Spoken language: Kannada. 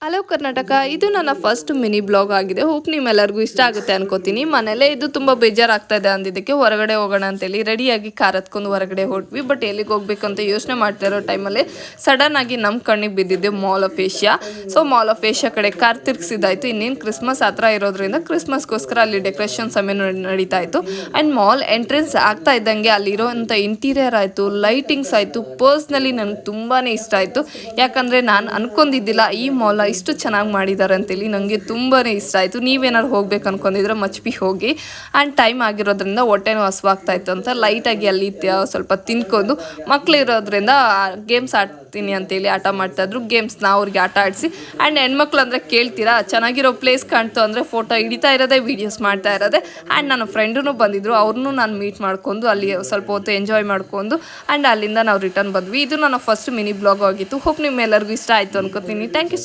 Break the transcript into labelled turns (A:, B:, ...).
A: ಹಲೋ ಕರ್ನಾಟಕ, ಇದು ನನ್ನ ಫಸ್ಟ್ ಮಿನಿ ಬ್ಲಾಗ್ ಆಗಿದೆ. ಹೋಪ್ ನಿಮ್ಮೆಲ್ಲರಿಗೂ ಇಷ್ಟ ಆಗುತ್ತೆ ಅನ್ಕೋತೀನಿ. ಮನೇಲೇ ಇದು ತುಂಬ ಬೇಜಾರಾಗ್ತಾ ಇದೆ ಅಂದಿದ್ದಕ್ಕೆ ಹೊರಗಡೆ ಹೋಗೋಣ ಅಂತೇಳಿ ರೆಡಿಯಾಗಿ ಕಾರ್ ಹತ್ಕೊಂಡು ಹೊರಗಡೆ ಹೊರಟ್ವಿ. ಬಟ್ ಎಲ್ಲಿಗೆ ಹೋಗ್ಬೇಕು ಅಂತ ಯೋಚನೆ ಮಾಡ್ತಾ ಇರೋ ಟೈಮಲ್ಲಿ ಸಡನ್ ಆಗಿ ನಮ್ಮ ಕಣ್ಣಿಗೆ ಬಿದ್ದಿದ್ದೆ mall of Asia. So mall of Asia ಕಡೆ ಕಾರ್ ತಿರ್ಗಿಸಿದಾಯ್ತು. ಇನ್ನೇನು ಕ್ರಿಸ್ಮಸ್ ಹತ್ರ ಇರೋದ್ರಿಂದ ಕ್ರಿಸ್ಮಸ್ಗೋಸ್ಕರ ಅಲ್ಲಿ ಡೆಕೋರೇಷನ್ ಸಮಯ ನಡೀತಾ ಇತ್ತು. ಆ್ಯಂಡ್ ಮಾಲ್ ಎಂಟ್ರೆನ್ಸ್ ಆಗ್ತಾ ಇದ್ದಂಗೆ ಅಲ್ಲಿರೋಂಥ ಇಂಟೀರಿಯರ್ ಆಯಿತು, ಲೈಟಿಂಗ್ಸ್ ಆಯಿತು, ಪರ್ಸ್ನಲಿ ನನಗೆ ತುಂಬಾ ಇಷ್ಟ ಆಯಿತು. ಯಾಕಂದರೆ ನಾನು ಅನ್ಕೊಂಡಿದ್ದಿಲ್ಲ ಈ ಮಾಲ್ ಇಷ್ಟು ಚೆನ್ನಾಗಿ ಮಾಡಿದ್ದಾರೆ ಅಂತೇಳಿ. ನನಗೆ ತುಂಬಾ ಇಷ್ಟ ಆಯಿತು. ನೀವೇನಾದ್ರು ಹೋಗ್ಬೇಕು ಅನ್ಕೊಂಡಿದ್ರೆ ಮಚ್ಪಿ ಹೋಗಿ. ಆ್ಯಂಡ್ ಟೈಮ್ ಆಗಿರೋದ್ರಿಂದ ಹೊಟ್ಟೆನೂ ಹಸುವಾಗ್ತಾ ಇತ್ತು ಅಂತ ಲೈಟಾಗಿ ಅಲ್ಲಿ ಸ್ವಲ್ಪ ತಿನ್ಕೊಂಡು, ಮಕ್ಳು ಇರೋದ್ರಿಂದ ಗೇಮ್ಸ್ ಆಡ್ತೀನಿ ಅಂತೇಳಿ ಆಟ ಮಾಡ್ತಾಯಿದ್ರು. ಗೇಮ್ಸ್ನ ಅವ್ರಿಗೆ ಆಟ ಆಡಿಸಿ. ಆ್ಯಂಡ್ ಹೆಣ್ಮಕ್ಳು ಅಂದರೆ ಕೇಳ್ತೀರಾ, ಚೆನ್ನಾಗಿರೋ ಪ್ಲೇಸ್ ಕಾಣ್ತು ಅಂದರೆ ಫೋಟೋ ಹಿಡಿತಾ ಇರೋದೇ, ವೀಡಿಯೋಸ್ ಮಾಡ್ತಾ ಇರೋದೆ. ಆ್ಯಂಡ್ ನನ್ನ ಫ್ರೆಂಡೂ ಬಂದಿದ್ದರು, ಅವ್ರನ್ನೂ ನಾನು ಮೀಟ್ ಮಾಡ್ಕೊಂಡು ಅಲ್ಲಿ ಸ್ವಲ್ಪ ಹೊತ್ತು ಎಂಜಾಯ್ ಮಾಡ್ಕೊಂಡು ಆ್ಯಂಡ್ ಅಲ್ಲಿಂದ ನಾವು ರಿಟರ್ನ್ ಬಂದ್ವಿ. ಇದು ನನ್ನ ಫಸ್ಟ್ ಮಿನಿ ಬ್ಲಾಗ್ ಆಗಿತ್ತು. ಹೋಪ್ ನಿಮ್ಮೆಲ್ಲರಿಗೂ ಇಷ್ಟ ಆಯಿತು ಅನ್ಕೋತೀನಿ. Thank you.